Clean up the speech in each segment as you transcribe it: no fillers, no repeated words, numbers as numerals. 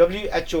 WHO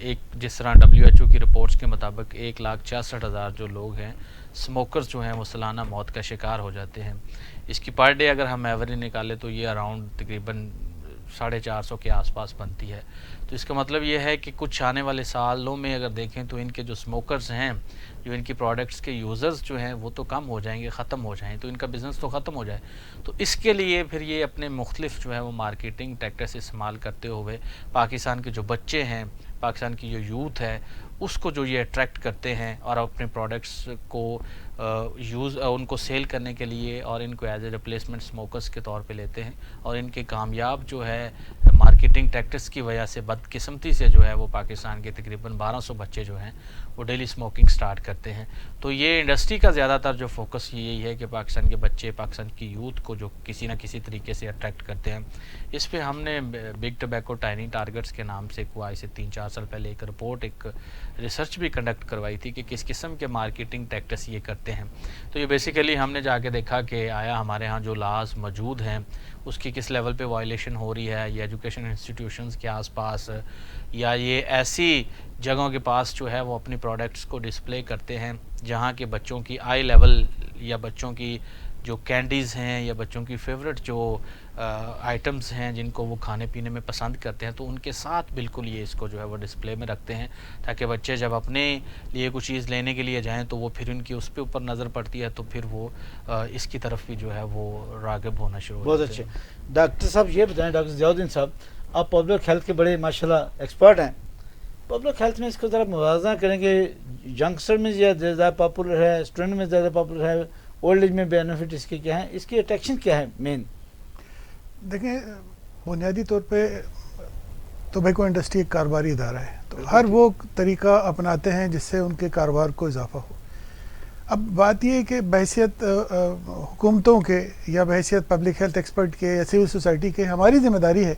ایک جس طرح WHO کی رپورٹس کے مطابق 1,66,000 جو لوگ ہیں اسموکرز جو ہیں وہ سالانہ موت کا شکار ہو جاتے ہیں. اس کی پر ڈے اگر ہم ایوریج نکالیں تو یہ اراؤنڈ تقریباً 450 کے آس پاس بنتی ہے. تو اس کا مطلب یہ ہے کہ کچھ آنے والے سالوں میں اگر دیکھیں تو ان کے جو اسموکرز ہیں, جو ان کی پروڈکٹس کے یوزرز جو ہیں وہ تو کم ہو جائیں گے, ختم ہو جائیں, تو ان کا بزنس تو ختم ہو جائے. تو اس کے لیے پھر یہ اپنے مختلف جو ہے وہ مارکیٹنگ ٹیکٹس استعمال کرتے ہوئے پاکستان کے جو بچے ہیں, پاکستان کی جو یوتھ ہے, اس کو جو یہ اٹریکٹ کرتے ہیں اور اپنے پروڈکٹس کو ان کو سیل کرنے کے لیے اور ان کو ایز اے ریپلیسمنٹ اسموکرس کے طور پہ لیتے ہیں. اور ان کے کامیاب جو ہے مارکیٹنگ ٹیکٹس کی وجہ سے بدقسمتی سے جو ہے وہ پاکستان کے تقریباً 1200 بچے جو ہیں وہ ڈیلی اسموکنگ سٹارٹ کرتے ہیں. تو یہ انڈسٹری کا زیادہ تر جو فوکس یہی ہے کہ پاکستان کے بچے, پاکستان کی یوتھ کو جو کسی نہ کسی طریقے سے اٹریکٹ کرتے ہیں. اس پہ ہم نے بگ ٹوبیکو ٹائنی ٹارگٹس کے نام سے کوئی سے 3-4 سال پہلے ایک رپورٹ, ایک ریسرچ بھی کنڈکٹ کروائی تھی کہ کس قسم کے مارکیٹنگ ٹیکٹس یہ کرتے ہیں. تو یہ بیسیکلی ہم نے جا کے دیکھا کہ آیا ہمارے ہاں جو لاز موجود ہیں اس کی کس لیول پہ وائلیشن ہو رہی ہے, یا ایجوکیشن انسٹیٹیوشنز کے آس پاس, یا یہ ایسی جگہوں کے پاس جو ہے وہ اپنی پروڈکٹس کو ڈسپلے کرتے ہیں جہاں کے بچوں کی آئی لیول یا بچوں کی جو کینڈیز ہیں یا بچوں کی فیوریٹ جو آئٹمز ہیں جن کو وہ کھانے پینے میں پسند کرتے ہیں, تو ان کے ساتھ بالکل یہ اس کو جو ہے وہ ڈسپلے میں رکھتے ہیں تاکہ بچے جب اپنے لیے کچھ چیز لینے کے لیے جائیں تو وہ پھر ان کی اس پہ اوپر نظر پڑتی ہے, تو پھر وہ اس کی طرف بھی جو ہے وہ راغب ہونا شروع ہو جاتے ہیں. بہت اچھے. ڈاکٹر صاحب یہ بتائیں, ڈاکٹر ضیاء الدین صاحب, آپ پبلک ہیلتھ کے بڑے ماشاءاللہ ایکسپرٹ ہیں. پبلک ہیلتھ میں اس کو ذرا موازنہ کریں کہ ینگسٹر میں زیادہ پاپولر ہے, اسٹوڈنٹ میں زیادہ پاپولر ہے, اولڈ ایج میں بینیفٹ اس کے کیا ہیں, اس کی اٹریکشن کیا ہے مین؟ دیکھیں, بنیادی طور پہ ٹوبیکو انڈسٹری ایک کاروباری ادارہ ہے, تو ہر وہ طریقہ اپناتے ہیں جس سے ان کے کاروبار کو اضافہ ہو. اب بات یہ ہے کہ بحیثیت حکومتوں کے یا بحیثیت پبلک ہیلتھ ایکسپرٹ کے یا سول سوسائٹی کے ہماری ذمہ داری ہے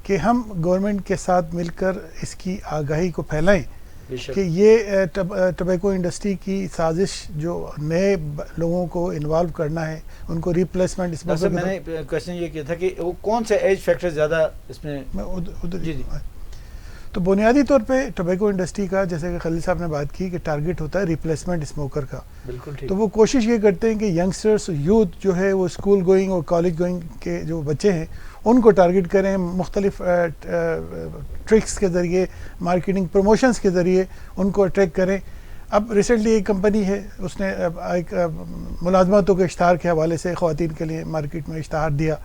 کہ ہم گورنمنٹ کے ساتھ مل کر اس کی آگاہی کو پھیلائیں کہ یہ ٹوبیکو انڈسٹری کی سازش جو نئے لوگوں کو انوالو کرنا ہے, ان کو ریپلیسمنٹ. میں نے کوشچن یہ کیا تھا کہ وہ کون سے ایج فیکٹر زیادہ اس میں جی. تو بنیادی طور پہ ٹوبیکو انڈسٹری کا, جیسے کہ خلیل صاحب نے بات کی, کہ ٹارگٹ ہوتا ہے ریپلیسمنٹ اسموکر کا. بالکل ٹھیک. تو وہ کوشش یہ کرتے ہیں کہ ینگسٹرس, یوتھ جو ہے وہ اسکول گوئنگ اور کالج گوئنگ کے جو بچے ہیں ان کو ٹارگٹ کریں, مختلف ٹرکس کے ذریعے, مارکیٹنگ پروموشنز کے ذریعے ان کو اٹریکٹ کریں. اب ریسنٹلی ایک کمپنی ہے, اس نے ایک ملازمتوں کے اشتہار کے حوالے سے خواتین کے لیے مارکیٹ میں اشتہار دیا.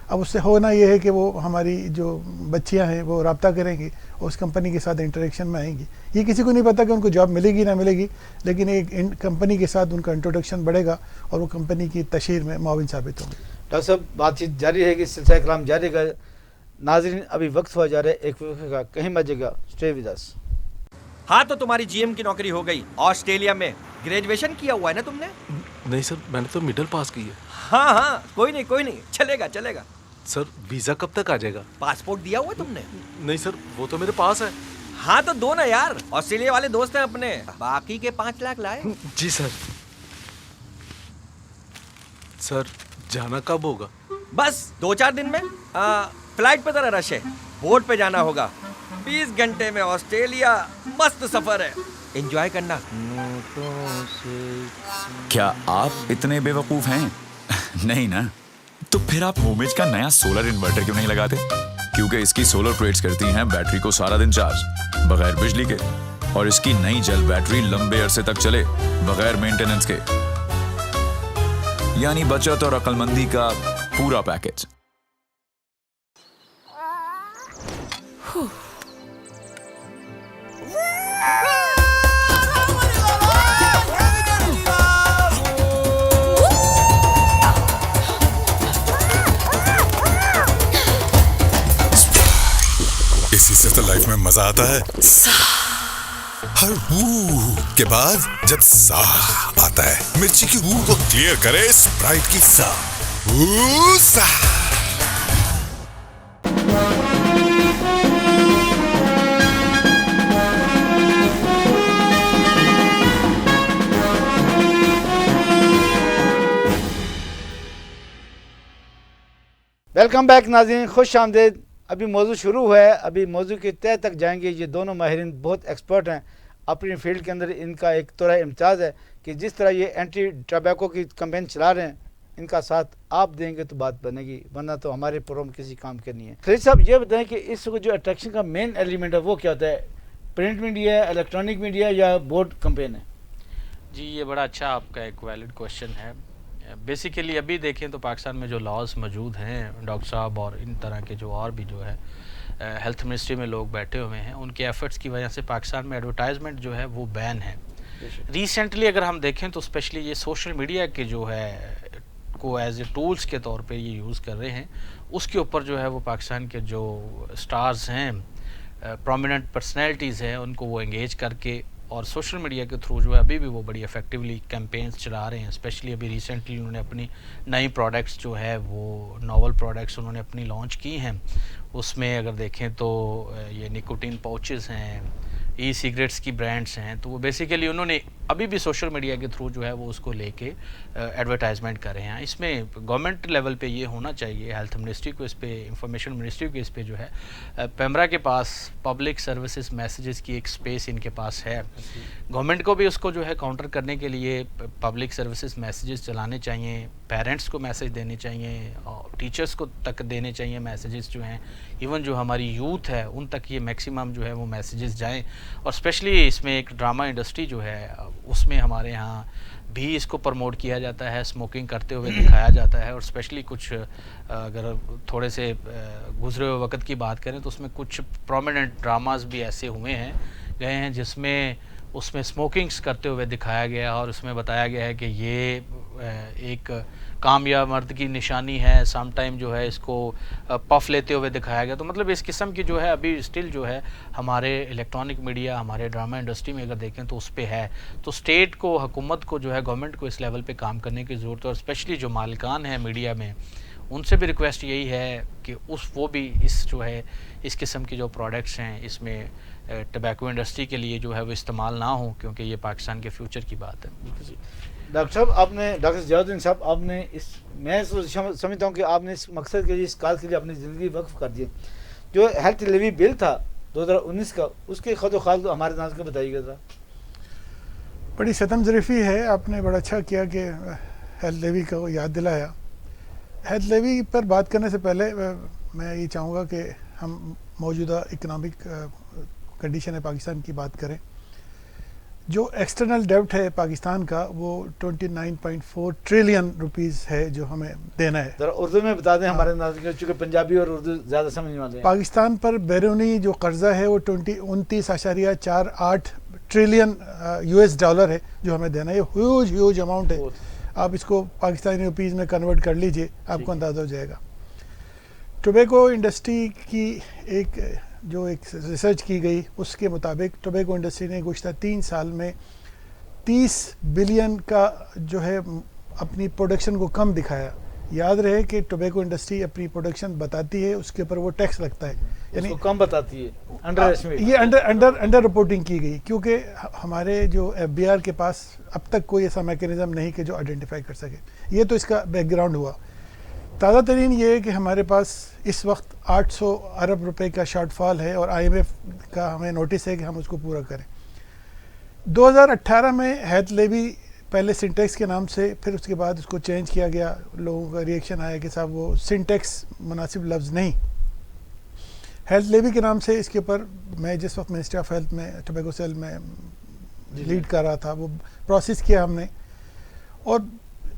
اب اس سے ہونا یہ ہے کہ وہ ہماری جو بچیاں ہیں وہ رابطہ کریں گی اور اس کمپنی کے ساتھ انٹریکشن میں آئیں گی. یہ کسی کو نہیں پتا کہ ان کو جاب ملے گی نہ ملے گی, لیکن ایک کمپنی کے ساتھ ان کا انٹروڈکشن بڑھے گا اور وہ کمپنی کی تشہیر میں معاون ثابت ہوں گے. ڈاکٹر صاحب, بات چیت جاری رہے گی, سلسلہ کلام جاری رہے گا. ناظرین, ابھی وقت ہوا جا رہا ہے ایک وقت کا, کہیں مت جائے گا, اسٹے ود اس. ہاں, تو تمہاری جی ایم کی نوکری ہو گئی آسٹریلیا میں. گریجویشن کیا ہوا ہے نا تم نے؟ نہیں سر, میں نے تو مڈل پاس کی ہے. ہاں, کوئی نہیں, چلے گا. سر ویزا کب تک آ جائے گا؟ پاسپورٹ دیا ہوا ہے تم نے؟ نہیں سر, وہ تو میرے پاس ہے. ہاں, تو دو نا یار, آسٹریلیا والے دوست ہیں اپنے, باقی کے 5 لاکھ لائے. جی سر. سر جانا کب ہوگا؟ بس 2-4 دن میں. فلائٹ پہ ذرا رش ہے, بوٹ پہ جانا ہوگا. 20 گھنٹے میں آسٹریلیا, مست سفر ہے, انجوائے کرنا. کیا آپ اتنے بے وقوف ہیں؟ نہیں نا, تو پھر آپ ہومج کا نیا سولر انورٹر کیوں نہیں لگاتے؟ کیونکہ اس کی سولر پلیٹس کرتی ہیں بیٹری کو سارا دن چارج بغیر بجلی کے, اور اس کی نئی جیل بیٹری لمبے عرصے تک چلے بغیر مینٹیننس کے. یعنی بچت اور عقل مندی کا پورا پیکج. اسی سے تو لائف میں مزہ آتا ہے. ہر کے بعد جب سا آتا ہے, مرچی کی کو کلیئر کرے اسپرائٹ کی سا. ویلکم بیک ناظرین, خوش آمدید. ابھی موضوع شروع ہوا ہے, ابھی موضوع کے تہ تک جائیں گے. یہ دونوں ماہرین بہت ایکسپرٹ ہیں اپنی فیلڈ کے اندر. ان کا ایک طرح امتیاز ہے کہ جس طرح یہ اینٹی ٹبیکو کی کمپین چلا رہے ہیں, ان کا ساتھ آپ دیں گے تو بات بنے گی, ورنہ تو ہمارے پروگرام کسی کام کے نہیں ہے. خالد صاحب یہ بتائیں کہ اس کو جو اٹریکشن کا مین ایلیمنٹ ہے وہ کیا ہوتا ہے؟ پرنٹ میڈیا ہے, الیکٹرانک میڈیا یا بورڈ کمپین ہے؟ جی یہ بڑا اچھا آپ کا ایک ویلڈ کوشچن ہے. بیسیکلی ابھی دیکھیں تو پاکستان میں جو لاز موجود ہیں ڈاکٹر صاحب اور ان طرح کے جو اور بھی جو ہے ہیلتھ منسٹری میں لوگ بیٹھے ہوئے ہیں, ان کے ایفرٹس کی وجہ سے پاکستان میں ایڈورٹائزمنٹ جو ہے وہ بین ہے. ریسنٹلی اگر ہم دیکھیں تو اسپیشلی یہ سوشل میڈیا کے جو ہے کو ایز اے ٹولز کے طور پہ یہ یوز کر رہے ہیں, اس کے اوپر جو ہے وہ پاکستان کے جو سٹارز ہیں, پرومیننٹ پرسنالٹیز ہیں, ان کو وہ انگیج کر کے اور سوشل میڈیا کے تھرو جو ہے ابھی بھی وہ بڑی افیکٹولی کیمپینز چلا رہے ہیں. اسپیشلی ابھی ریسنٹلی انہوں نے اپنی نئی پروڈکٹس جو ہے وہ ناول پروڈکٹس انہوں نے اپنی لانچ کی ہیں. اس میں اگر دیکھیں تو یہ نکوٹین پاؤچز ہیں, ای سگریٹس کی برانڈس ہیں, تو وہ بیسیکلی انہوں نے ابھی بھی سوشل میڈیا کے تھرو جو ہے وہ اس کو لے کے ایڈورٹائزمنٹ کر رہے ہیں. اس میں گورنمنٹ لیول پہ یہ ہونا چاہیے, ہیلتھ منسٹری کو اس پہ, انفارمیشن منسٹری کو اس پہ جو ہے پیمرا کے پاس پبلک سروسز میسیجز کی ایک سپیس ان کے پاس ہے. گورنمنٹ کو بھی اس کو جو ہے کاؤنٹر کرنے کے لیے پبلک سروسز میسیجز چلانے چاہیے, پیرنٹس کو میسیج دینے چاہیے, اور ٹیچرس کو تک دینے چاہیے میسیجز جو ہیں, ایون جو ہماری یوتھ ہے ان تک یہ میکسیمم جو ہے وہ میسیجز جائیں. اور اسپیشلی اس میں ایک ڈرامہ انڈسٹری جو ہے اس میں ہمارے ہاں بھی اس کو پروموٹ کیا جاتا ہے, اسموکنگ کرتے ہوئے دکھایا جاتا ہے. اور اسپیشلی کچھ اگر تھوڑے سے گزرے ہوئے وقت کی بات کریں تو اس میں کچھ پرومیننٹ ڈراماز بھی ایسے ہوئے ہیں گئے ہیں جس میں اس میں اسموکنگس کرتے ہوئے دکھایا گیا, اور اس میں بتایا گیا ہے کہ یہ ایک کامیاب مرد کی نشانی ہے. سم ٹائم جو ہے اس کو پف لیتے ہوئے دکھایا گیا. تو مطلب اس قسم کی جو ہے ابھی اسٹل جو ہے ہمارے الیکٹرانک میڈیا, ہمارے ڈرامہ انڈسٹری میں اگر دیکھیں تو اس پہ ہے. تو اسٹیٹ کو, حکومت کو جو ہے, گورنمنٹ کو اس لیول پہ کام کرنے کی ضرورت ہے. اور اسپیشلی جو مالکان ہیں میڈیا میں, ان سے بھی ریکویسٹ یہی ہے کہ وہ بھی اس جو ہے اس قسم کی جو پروڈکٹس ہیں اس میں ٹبیکو انڈسٹری کے لیے جو ہے وہ استعمال نہ ہوں, کیونکہ یہ پاکستان کے فیوچر کی بات ہے. ڈاکٹر صاحب آپ نے, ڈاکٹر ضیاء الدین صاحب آپ نے اس, میں سمجھتا ہوں کہ آپ نے اس مقصد کے لیے, اس کال کے لیے اپنی زندگی وقف کر دی. جو ہیلتھ لیوی بل تھا 2019 کا, اس کے خد و خال ہمارے ناظرین کو بتائیے گا ذرا. بڑی ستم ظریفی ہے, آپ نے بڑا اچھا کیا کہ ہیلتھ لیوی کو یاد دلایا. ہیلتھ لیوی پر بات کرنے سے پہلے میں یہ چاہوں گا کہ ہم موجودہ اکنامک کنڈیشن ہے پاکستان کی بات کریں. جو ایکسٹرنل ڈیبٹ ہے پاکستان کا وہ 29.4 ٹریلین روپیز ہے جو ہمیں دینا ہے. ذرا اردو میں بتا دیں ہمارے ناظرین کو, چونکہ پنجابی اور اردو زیادہ سمجھنے والے ہیں. پاکستان پر بیرونی جو قرضہ ہے وہ 29.48 ٹریلین $US ہے جو ہمیں دینا ہے. یہ ہیوج اماؤنٹ ہے. آپ اس کو پاکستانی روپیز میں کنورٹ کر لیجئے, آپ کو اندازہ ہو جائے گا. ٹوبیکو انڈسٹری کی ایک ریسرچ کی گئی, اس کے مطابق ٹوبیکو انڈسٹری نے گزشتہ 3 سال میں 30 بلین کا جو ہے اپنی پروڈکشن کو کم دکھایا. یاد رہے کہ ٹوبیکو انڈسٹری اپنی پروڈکشن بتاتی ہے, اس کے اوپر وہ ٹیکس لگتا ہے, یعنی کم بتاتی ہے. یہ انڈر رپورٹنگ کی گئی, کیونکہ ہمارے جو FBR کے پاس اب تک کوئی ایسا میکینزم نہیں کہ جو آئیڈینٹیفائی کر سکے. یہ تو اس کا بیک گراؤنڈ ہوا. تازہ ترین یہ ہے کہ ہمارے پاس اس وقت 800 ارب روپے کا شارٹ فال ہے, اور IMF کا ہمیں نوٹس ہے کہ ہم اس کو پورا کریں. 2018 میں ہیلتھ لیوی پہلے سنٹیکس کے نام سے, پھر اس کے بعد اس کو چینج کیا گیا. لوگوں کا ریئیکشن آیا کہ صاحب وہ سنٹیکس مناسب لفظ نہیں, ہیلتھ لیوی کے نام سے. اس کے اوپر میں جس وقت منسٹری آف ہیلتھ میں ٹوبیکو سیل میں لیڈ کر رہا تھا, وہ پروسیس کیا ہم نے. اور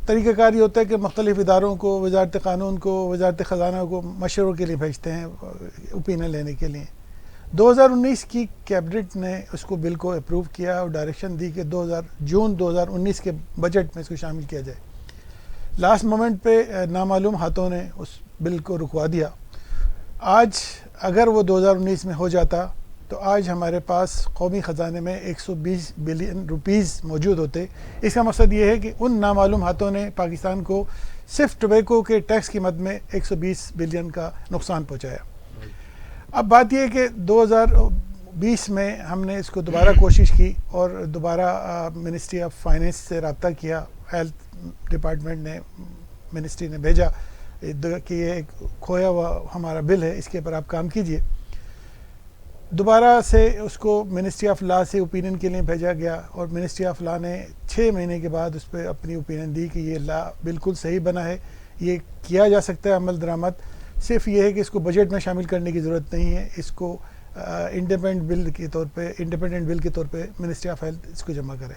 طریقہ کار یہ ہوتا ہے کہ مختلف اداروں کو, وزارت قانون کو, وزارت خزانہ کو مشوروں کے لیے بھیجتے ہیں, اوپینین لینے کے لیے. 2019 کی کیبنٹ نے اس کو بل کو اپروو کیا اور ڈائریکشن دی کہ جون 2019 کے بجٹ میں اس کو شامل کیا جائے. لاسٹ مومنٹ پہ نامعلوم ہاتھوں نے اس بل کو رکوا دیا. آج اگر وہ 2019 میں ہو جاتا تو آج ہمارے پاس قومی خزانے میں 120 بلین روپیز موجود ہوتے. اس کا مقصد یہ ہے کہ ان نامعلوم ہاتھوں نے پاکستان کو صرف ٹوبیکو کے ٹیکس کی مد میں 120 بلین کا نقصان پہنچایا. اب بات یہ ہے کہ 2020 میں ہم نے اس کو دوبارہ کوشش کی اور دوبارہ منسٹری آف فائنینس سے رابطہ کیا. ہیلتھ ڈپارٹمنٹ نے, منسٹری نے بھیجا کہ یہ ایک کھویا ہوا ہمارا بل ہے، اس کے اوپر آپ کام کیجئے. دوبارہ سے اس کو منسٹری آف لا سے اوپینین کے لیے بھیجا گیا اور منسٹری آف لا نے 6 مہینے کے بعد اس پہ اپنی اوپینین دی کہ یہ لا بالکل صحیح بنا ہے، یہ کیا جا سکتا ہے عمل درآمد. صرف یہ ہے کہ اس کو بجٹ میں شامل کرنے کی ضرورت نہیں ہے، اس کو انڈیپینڈنٹ بل کے طور پہ منسٹری آف ہیلتھ اس کو جمع کرے.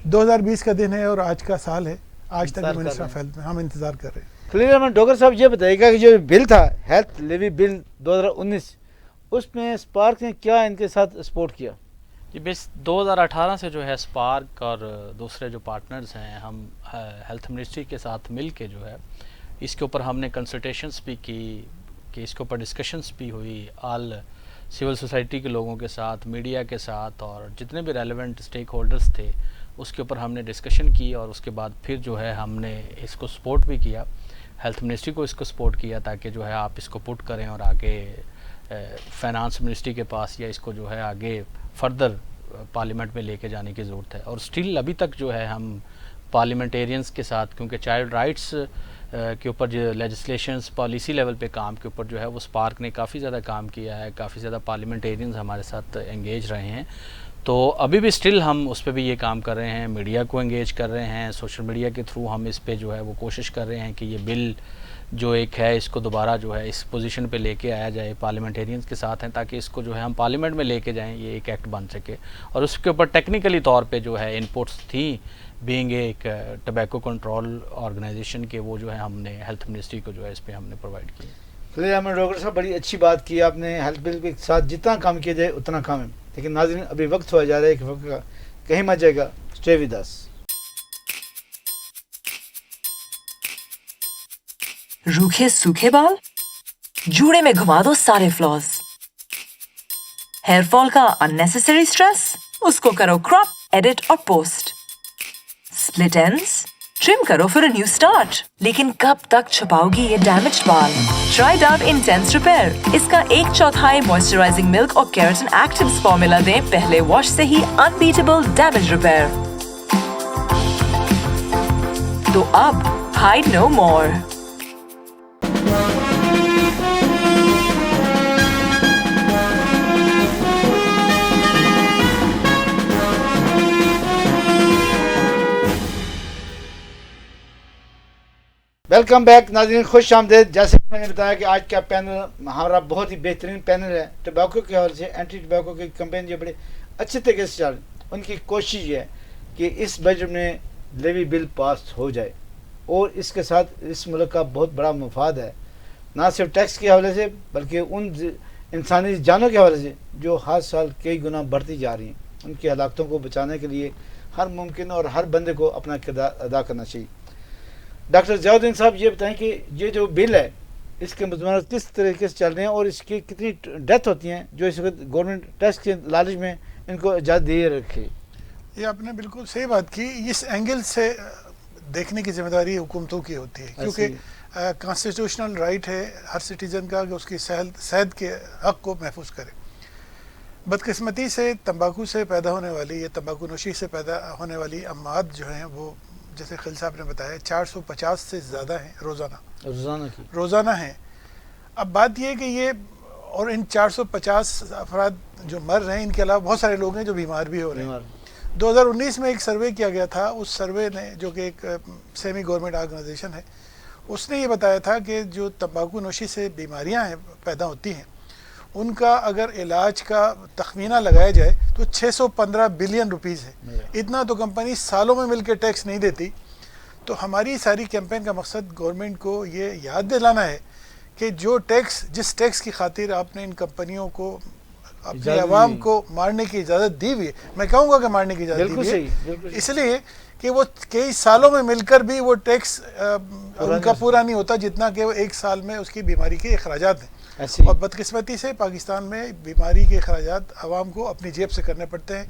2020 کا دن ہے اور آج کا سال ہے، آج تک منسٹری آف ہیلتھ میں ہم انتظار کر رہے ہیں. خلیل احمد ڈوگر صاحب یہ بتائیے گا کہ جو بل تھا ہیلتھ لیوی بل 2019، اس میں اسپارک نے کیا ان کے ساتھ سپورٹ کیا؟ جی بس 2018 سے جو ہے اسپارک اور دوسرے جو پارٹنرز ہیں، ہم ہیلتھ منسٹری کے ساتھ مل کے جو ہے اس کے اوپر ہم نے کنسلٹیشنز بھی کی کہ اس کے اوپر ڈسکشنز بھی ہوئی آل سول سوسائٹی کے لوگوں کے ساتھ، میڈیا کے ساتھ، اور جتنے بھی ریلیونٹ اسٹیک ہولڈرز تھے اس کے اوپر ہم نے ڈسکشن کی. اور اس کے بعد پھر جو ہے ہم نے اس کو سپورٹ بھی کیا، ہیلتھ منسٹری کو اس کو سپورٹ کیا تاکہ جو ہے آپ اس کو پٹ کریں اور آگے فائنانس منسٹری کے پاس یا اس کو جو ہے آگے فردر پارلیمنٹ میں لے کے جانے کی ضرورت ہے. اور سٹل ابھی تک جو ہے ہم پارلیمنٹیرینز کے ساتھ، کیونکہ چائلڈ رائٹس کے اوپر جو لیجسلیشنز پالیسی لیول پہ کام کے اوپر جو ہے وہ اسپارک نے کافی زیادہ کام کیا ہے، کافی زیادہ پارلیمنٹیرینز ہمارے ساتھ انگیج رہے ہیں. تو ابھی بھی سٹل ہم اس پہ بھی یہ کام کر رہے ہیں، میڈیا کو انگیج کر رہے ہیں، سوشل میڈیا کے تھرو ہم اس پہ جو ہے وہ کوشش کر رہے ہیں کہ یہ بل جو ایک ہے اس کو دوبارہ جو ہے اس پوزیشن پہ لے کے آیا جائے. پارلیمنٹیرینز کے ساتھ ہیں تاکہ اس کو جو ہے ہم پارلیمنٹ میں لے کے جائیں، یہ ایک ایکٹ بن سکے. اور اس کے اوپر ٹیکنیکلی طور پہ جو ہے انپٹس تھیں بینگ ایک ٹبیکو کنٹرول آرگنائزیشن کے، وہ جو ہے ہم نے ہیلتھ منسٹری کو جو ہے اس پہ ہم نے پرووائڈ کی. خلیل احمد ڈوگر صاحب بڑی اچھی بات کی آپ نے، ہیلتھ بل کے ساتھ جتنا کام کیا جائے اتنا کام ہے. لیکن ناظرین ابھی وقت ہوا جا رہا ہے کہ وقت کا کہیں مت جائے گا. Stay with us. روکھے سوکھے بال جوڑے میں گھما دو سارے فلاز. ہیئر فال کا اننیسیسری اسٹریس، اس کو کرو کراپ، ایڈٹ اور پوسٹ. سپلٹ اینڈز ٹرم کرو فور اے نیو اسٹارٹ. لیکن کب تک چھپاؤ گی یہ ڈیمیجڈ بال؟ Try Dove intense repair. اس کا 1/4 موئسچرائزنگ ملک اور کیراٹن ایکٹیوز فارمولا دیں پہلے واش سے ہی انبیٹیبل ڈیمیج ریپیئر. تو اب ہائڈ نو مور. ویلکم بیک ناظرین، خوش آمدید. جیسے کہ میں نے بتایا کہ آج کا پینل ہمارا بہت ہی بہترین پینل ہے. ٹبیکو کے حوالے سے اینٹی ٹبیکو کی کمپین جو بڑے اچھے طریقے سے چل رہی ہے، ان کی کوشش یہ ہے کہ اس بجٹ میں لیوی بل پاس ہو جائے. اور اس کے ساتھ اس ملک کا بہت بڑا مفاد ہے، نہ صرف ٹیکس کے حوالے سے بلکہ ان انسانی جانوں کے حوالے سے جو ہر سال کئی گنا بڑھتی جا رہی ہیں. ان کی ہلاکتوں کو بچانے کے لیے ہر ممکن اور ہر بندے کو اپنا کردار ادا کرنا چاہیے. ڈاکٹر ضیاء الدین صاحب یہ بتائیں کہ یہ جو بل ہے اس کے مضمونات کس طریقے سے چل رہے ہیں اور اس کی کتنی ڈیتھ ہوتی ہیں جو اس وقت گورنمنٹ ٹیکس کے لالچ میں ان کو اجازت دیے رکھے؟ یہ آپ نے بالکل صحیح بات کی. اس اینگل سے دیکھنے کی ذمہ داری حکومتوں کی ہوتی ہے، کیونکہ کانسٹیٹیوشنل رائٹ ہے ہر سٹیزن کا کہ اس کی صحت کے حق کو محفوظ کرے. بدقسمتی سے تمباکو سے پیدا ہونے والی یا تمباکو نوشی سے پیدا ہونے والی اموات جو ہیں وہ جیسے خلیل صاحب نے بتایا 450 سے زیادہ ہیں روزانہ ہیں. اب بات یہ ہے کہ یہ اور ان 450 افراد جو مر رہے ہیں ان کے علاوہ بہت سارے لوگ ہیں جو بیمار بھی ہو رہے ہیں. 2019 میں ایک سروے کیا گیا تھا، اس سروے نے جو کہ ایک سیمی گورنمنٹ آرگنائزیشن ہے، اس نے یہ بتایا تھا کہ جو تمباکو نوشی سے بیماریاں ہیں پیدا ہوتی ہیں ان کا اگر علاج کا تخمینہ لگایا جائے تو 615 بلین روپیز ہے. اتنا تو کمپنی سالوں میں مل کے ٹیکس نہیں دیتی. تو ہماری ساری کیمپین کا مقصد گورنمنٹ کو یہ یاد دلانا ہے کہ جو ٹیکس جس ٹیکس کی خاطر آپ نے ان کمپنیوں کو اپنے عوام کو مارنے کی اجازت دی ہوئی ہے، میں کہوں گا کہ مارنے کی اجازت دی ہوئی ہے اس لیے کہ وہ کئی سالوں میں مل کر بھی وہ ٹیکس ان کا پورا نہیں ہوتا جتنا کہ وہ ایک سال میں اس کی بیماری کے اخراجات ہیں. اور بدقسمتی سے پاکستان میں بیماری کے اخراجات عوام کو اپنی جیب سے کرنے پڑتے ہیں.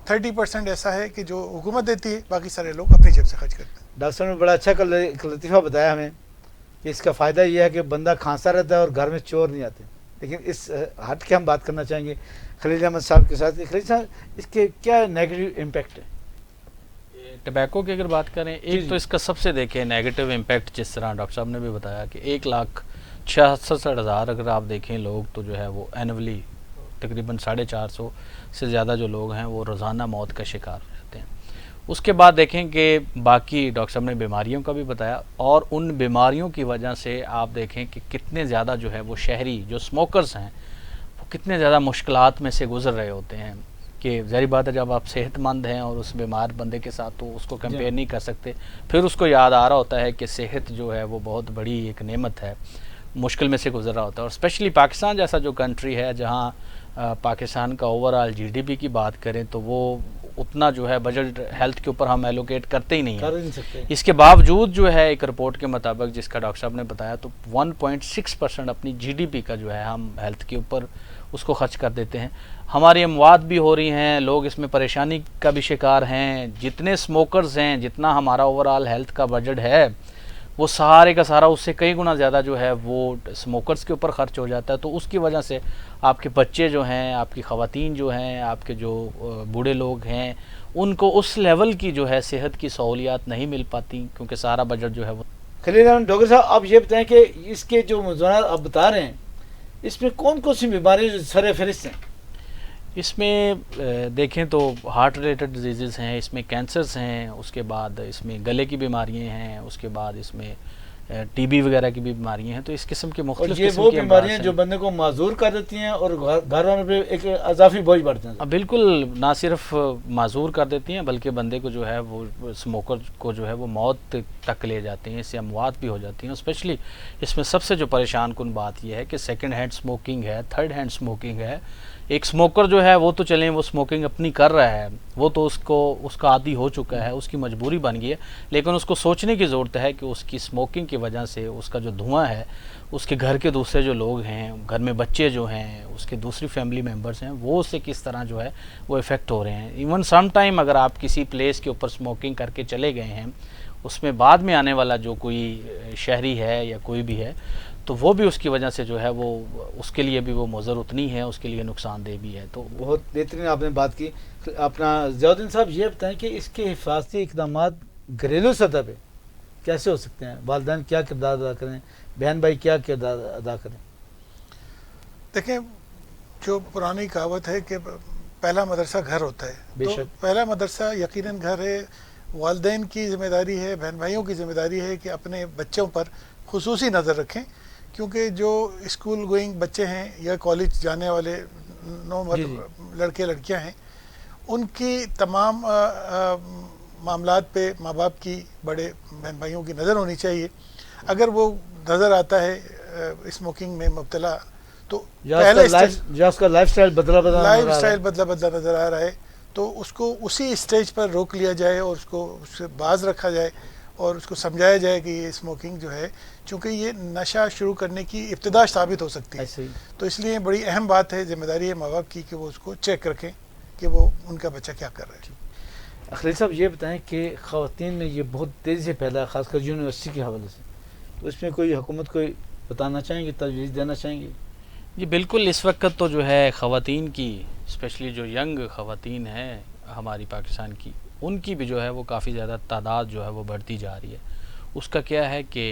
30% ایسا ہے کہ جو حکومت دیتی ہے، باقی سارے لوگ اپنی جیب سے خرچ کرتے ہیں. ڈاکٹر صاحب نے بڑا اچھا لطیفہ بتایا ہمیں کہ اس کا فائدہ یہ ہے کہ بندہ کھانسا رہتا ہے اور گھر میں چور نہیں آتے. لیکن اس ہٹ کے ہم بات کرنا چاہیں گے خلیل احمد صاحب کے ساتھ. خلیل صاحب اس کے کیا نیگیٹو امپیکٹ ہے؟ ٹبیکو کی اگر بات کریں، ایک تو اس کا سب سے دیکھیں نیگیٹو امپیکٹ، جس طرح ڈاکٹر صاحب نے بھی بتایا کہ 1,66,000 اگر آپ دیکھیں لوگ تو جو ہے وہ اینولی تقریباً 450 سے زیادہ جو لوگ ہیں وہ روزانہ موت کا شکار رہتے ہیں. اس کے بعد دیکھیں کہ باقی ڈاکٹر صاحب نے بیماریوں کا بھی بتایا، اور ان بیماریوں کی وجہ سے آپ دیکھیں کہ کتنے زیادہ جو ہے وہ شہری جو سموکرز ہیں وہ کتنے زیادہ مشکلات میں سے گزر رہے ہوتے ہیں. کہ ظاہری بات ہے جب آپ صحت مند ہیں اور اس بیمار بندے کے ساتھ تو اس کو کمپیئر نہیں کر سکتے، پھر اس کو یاد آ رہا ہوتا ہے کہ صحت جو ہے وہ بہت بڑی ایک نعمت ہے، مشکل میں سے گزر رہا ہوتا ہے. اور اسپیشلی پاکستان جیسا جو کنٹری ہے جہاں پاکستان کا over all G D P کی بات کریں تو وہ اتنا جو ہے بجٹ ہیلتھ کے اوپر ہم ایلوکیٹ کرتے ہی نہیں ہیں. اس کے باوجود جو ہے ایک رپورٹ کے مطابق جس کا ڈاکٹر صاحب نے بتایا تو 1.6% اپنی جی ڈی پی کا جو ہے ہم ہیلتھ کے اوپر اس کو خرچ کر دیتے ہیں. ہماری اموات بھی ہو رہی ہیں، لوگ اس میں پریشانی کا بھی شکار ہیں. جتنے سموکرز ہیں، جتنا ہمارا اوور آل ہیلتھ کا بجٹ ہے وہ سارے کا سارا اس سے کئی گنا زیادہ جو ہے وہ سموکرز کے اوپر خرچ ہو جاتا ہے. تو اس کی وجہ سے آپ کے بچے جو ہیں، آپ کی خواتین جو ہیں، آپ کے جو بوڑھے لوگ ہیں، ان کو اس لیول کی جو ہے صحت کی سہولیات نہیں مل پاتی کیونکہ سارا بجٹ جو ہے وہ. خلیل احمد ڈاکٹر صاحب، آپ یہ بتائیں کہ اس کے جو موضوعات آپ بتا رہے ہیں اس میں کون کون سی بیماریاں سر فہرست ہیں؟ اس میں دیکھیں تو ہارٹ ریلیٹڈ ڈیزیزز ہیں، اس میں کینسرز ہیں، اس کے بعد اس میں گلے کی بیماریاں ہیں، اس کے بعد اس میں ٹی بی وغیرہ کی بھی بیماریاں ہیں. تو اس قسم کے مختلف یہ وہ بیماریاں جو بندے کو معذور کر دیتی ہیں اور گھر والوں پہ ایک اضافی بوجھ بڑھتے ہیں. بالکل، نہ صرف معذور کر دیتی ہیں بلکہ بندے کو جو ہے وہ اسموکر کو جو ہے وہ موت تک لے جاتے ہیں، اس سے اموات بھی ہو جاتی ہیں. اسپیشلی اس میں سب سے جو پریشان کن بات یہ ہے کہ سیکنڈ ہینڈ سموکنگ ہے، تھرڈ ہینڈ سموکنگ ہے. ایک سموکر جو ہے وہ تو چلیں وہ سموکنگ اپنی کر رہا ہے، وہ تو اس کا عادی ہو چکا ہے، اس کی مجبوری بن گئی ہے، لیکن اس کو سوچنے کی ضرورت ہے کہ اس کی سموکنگ کی وجہ سے اس کا جو دھواں ہے اس کے گھر کے دوسرے جو لوگ ہیں، گھر میں بچے جو ہیں، اس کے دوسری فیملی ممبرز ہیں، وہ اس سے کس طرح جو ہے وہ افیکٹ ہو رہے ہیں. ایون سم ٹائم اگر آپ کسی پلیس کے اوپر سموکنگ کر کے چلے گئے ہیں، اس میں بعد میں آنے والا جو کوئی شہری ہے یا کوئی بھی ہے تو وہ بھی اس کی وجہ سے جو ہے وہ اس کے لیے بھی وہ مضر اتنی ہے، اس کے لیے نقصان دہ بھی ہے. تو بہت بہترین آپ نے بات کی. اپنا ضیاء الدین صاحب یہ بتائیں کہ اس کے حفاظتی اقدامات گھریلو سطح پہ کیسے ہو سکتے ہیں؟ والدین کیا کردار ادا کریں، بہن بھائی کیا کردار ادا کریں؟ دیکھیں، جو پرانی کہاوت ہے کہ پہلا مدرسہ گھر ہوتا ہے، بے تو شک پہلا مدرسہ یقیناً گھر ہے. والدین کی ذمہ داری ہے، بہن بھائیوں کی ذمہ داری ہے کہ اپنے بچوں پر خصوصی نظر رکھیں، کیونکہ جو اسکول گوئنگ بچے ہیں یا کالج جانے والے لڑکے لڑکیاں ہیں، ان کی تمام معاملات پہ ماں باپ کی، بڑے بہن بھائیوں کی نظر ہونی چاہیے. اگر وہ نظر آتا ہے اسموکنگ میں مبتلا تو پہلے اس کا لائف سٹائل بدلا نظر آ رہا ہے تو اس کو اسی اسٹیج پر روک لیا جائے اور اس کو اس سے باز رکھا جائے اور اس کو سمجھایا جائے کہ یہ اسموکنگ جو ہے، چونکہ یہ نشہ شروع کرنے کی ابتدا ثابت ہو سکتی ہے، تو اس لیے بڑی اہم بات ہے، ذمہ داری ہے ماں باپ کی کہ وہ اس کو چیک رکھیں کہ وہ ان کا بچہ کیا کر رہا ہے. خلیل صاحب یہ بتائیں کہ خواتین میں یہ بہت تیزی سے پھیلا ہے، خاص کر یونیورسٹی کے حوالے سے، تو اس میں کوئی حکومت کوئی بتانا چاہیں گے، تجویز دینا چاہیں گے؟ جی بالکل، اس وقت تو جو ہے خواتین کی، اسپیشلی جو ینگ خواتین ہیں ہماری پاکستان کی، ان کی بھی جو ہے وہ کافی زیادہ تعداد جو ہے وہ بڑھتی جا رہی ہے. اس کا کیا ہے کہ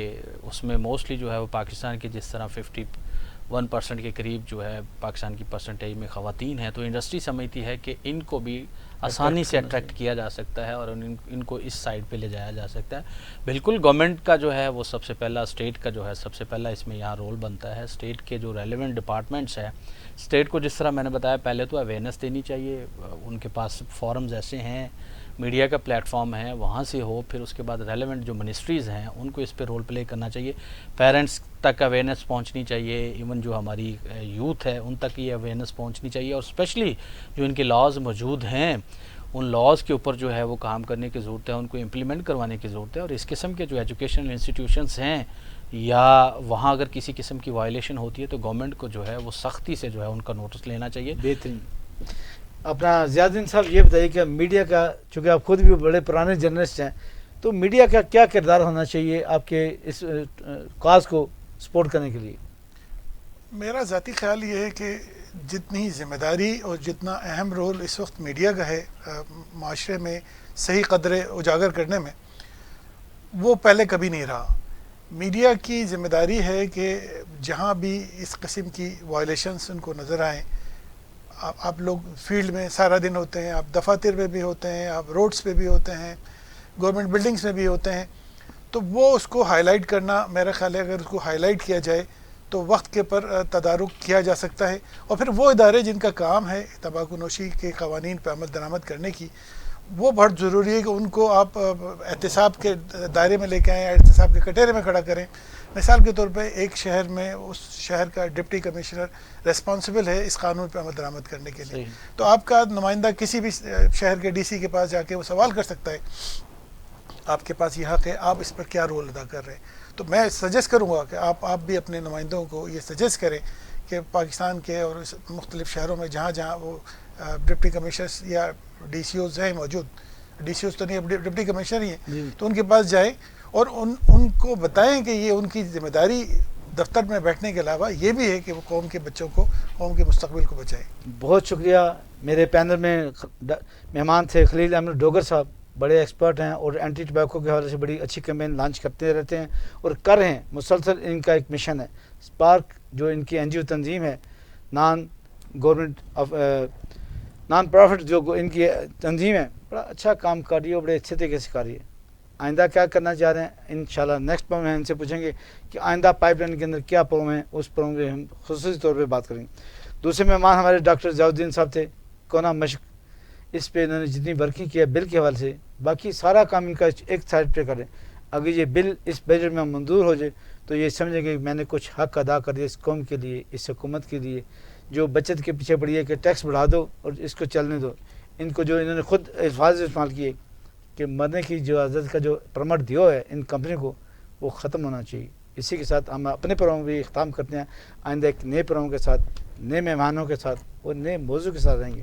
اس میں موسٹلی جو ہے وہ پاکستان کے جس طرح 51% کے قریب جو ہے پاکستان کی پرسنٹیج میں خواتین ہیں، تو انڈسٹری سمجھتی ہے کہ ان کو بھی آسانی سے اٹریکٹ کیا جا سکتا ہے اور ان کو اس سائڈ پہ لے جایا جا سکتا ہے. بالکل گورنمنٹ کا جو ہے وہ سب سے پہلا، اسٹیٹ کا جو ہے سب سے پہلا اس میں یہاں رول بنتا ہے. اسٹیٹ کے جو ریلیونٹ ڈپارٹمنٹس ہیں، اسٹیٹ کو جس طرح میں نے بتایا پہلے تو اویئرنیس دینی چاہیے، ان کے پاس فورمز ایسے ہیں، میڈیا کا پلیٹ فارم ہے، وہاں سے ہو. پھر اس کے بعد ریلیونٹ جو منسٹریز ہیں ان کو اس پہ رول پلے کرنا چاہیے، پیرنٹس تک اویئرنیس پہنچنی چاہیے، ایون جو ہماری یوتھ ہے ان تک یہ اویئرنیس پہنچنی چاہیے، اور اسپیشلی جو ان کے لاز موجود ہیں ان لاز کے اوپر جو ہے وہ کام کرنے کی ضرورت ہے، ان کو امپلیمنٹ کروانے کی ضرورت ہے. اور اس قسم کے جو ایجوکیشنل انسٹیٹیوشنس ہیں یا وہاں اگر کسی قسم کی وائلیشن ہوتی ہے تو گورنمنٹ کو جو ہے وہ سختی سے جو ہے ان کا نوٹس لینا چاہیے. بہترین. اپنا ضیاء الدین صاحب یہ بتائیے کہ میڈیا کا، چونکہ آپ خود بھی بڑے پرانے جرنلسٹ ہیں، تو میڈیا کا کیا کردار ہونا چاہیے آپ کے اس کاز کو سپورٹ کرنے کے لیے؟ میرا ذاتی خیال یہ ہے کہ جتنی ذمہ داری اور جتنا اہم رول اس وقت میڈیا کا ہے معاشرے میں صحیح قدر اجاگر کرنے میں وہ پہلے کبھی نہیں رہا. میڈیا کی ذمہ داری ہے کہ جہاں بھی اس قسم کی وائلیشنس ان کو نظر آئیں, آپ لوگ فیلڈ میں سارا دن ہوتے ہیں, آپ دفاتر میں بھی ہوتے ہیں, آپ روڈز پہ بھی ہوتے ہیں, گورنمنٹ بلڈنگز میں بھی ہوتے ہیں, تو وہ اس کو ہائی لائٹ کرنا, میرا خیال ہے اگر اس کو ہائی لائٹ کیا جائے تو وقت کے پر تدارک کیا جا سکتا ہے. اور پھر وہ ادارے جن کا کام ہے تمباکو نوشی کے قوانین پہ عمل درآمد کرنے کی, وہ بہت ضروری ہے کہ ان کو آپ احتساب کے دائرے میں لے کے آئیں, احتساب کے کٹہرے میں کھڑا کریں. مثال کے طور پہ ایک شہر میں اس شہر کا ڈپٹی کمشنر ریسپانسبل ہے اس قانون پہ عمل درآمد کرنے کے لیے, تو آپ کا نمائندہ کسی بھی شہر کے ڈی سی کے پاس جا کے وہ سوال کر سکتا ہے, آپ کے پاس یہ حق ہے, آپ اس پر کیا رول ادا کر رہے ہیں. تو میں سجیسٹ کروں گا کہ آپ بھی اپنے نمائندوں کو یہ سجیسٹ کریں کہ پاکستان کے اور مختلف شہروں میں جہاں جہاں وہ ڈپٹی کمشنرز یا ڈی سی اوز ہیں موجود, ڈی سی اوز تو نہیں, ڈپٹی کمشنر ہی ہیں, تو ان کے پاس جائیں اور ان کو بتائیں کہ یہ ان کی ذمہ داری دفتر میں بیٹھنے کے علاوہ یہ بھی ہے کہ وہ قوم کے بچوں کو, قوم کے مستقبل کو بچائیں. بہت شکریہ. میرے پینل میں مہمان تھے خلیل احمد ڈوگر صاحب, بڑے ایکسپرٹ ہیں اور اینٹی ٹبیکو کے حوالے سے بڑی اچھی کیمپین لانچ کرتے رہتے ہیں اور کر رہے ہیں مسلسل. ان کا ایک مشن ہے اسپارک, جو ان کی NGO تنظیم ہے, نان پروفٹ جو ان کی تنظیم ہے, بڑا اچھا کام کر رہی ہے اور بڑے اچھے طریقے سے کر رہی ہے. آئندہ کیا کرنا چاہ رہے ہیں انشاءاللہ نیکسٹ پروگرام میں ان سے پوچھیں گے کہ آئندہ پائپ لائن کے اندر کیا پروگرام ہے, اس پروگرام پہ ہم خصوصی طور پہ بات کریں گے. دوسرے مہمان ہمارے ڈاکٹر ضیاء الدین صاحب تھے, کونا مشق, اس پہ انہوں نے جتنی ورکنگ کیا بل کے حوالے سے, باقی سارا کام ان کا ایک سائڈ پہ کریں. اگر یہ بل اس بجٹ میں منظور ہو جائے تو یہ سمجھیں کہ میں نے کچھ حق ادا کر دیا اس قوم کے لیے, اس حکومت کے لیے جو بچت کے پیچھے پڑی ہے کہ ٹیکس بڑھا دو اور اس کو چلنے دو. ان کو جو انہوں نے خود الفاظ استعمال کیے کہ مرنے کی جو عزت کا جو پرمٹ دیو ہے ان کمپنی کو, وہ ختم ہونا چاہیے. اسی کے ساتھ ہم اپنے پروگرام بھی اختتام کرتے ہیں. آئندہ ایک نئے پروگرام کے ساتھ, نئے مہمانوں کے ساتھ اور نئے موضوع کے ساتھ رہیں گے.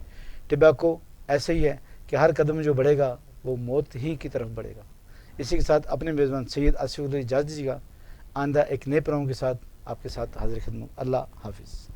ٹبیکو ایسے ہی ہے کہ ہر قدم جو بڑھے گا وہ موت ہی کی طرف بڑھے گا. اسی کے ساتھ اپنے میزبان سید آصف الدین اجازت دیجیے گا. آئندہ ایک نئے پروگرام کے ساتھ آپ کے ساتھ حاضر خدمت. اللہ حافظ.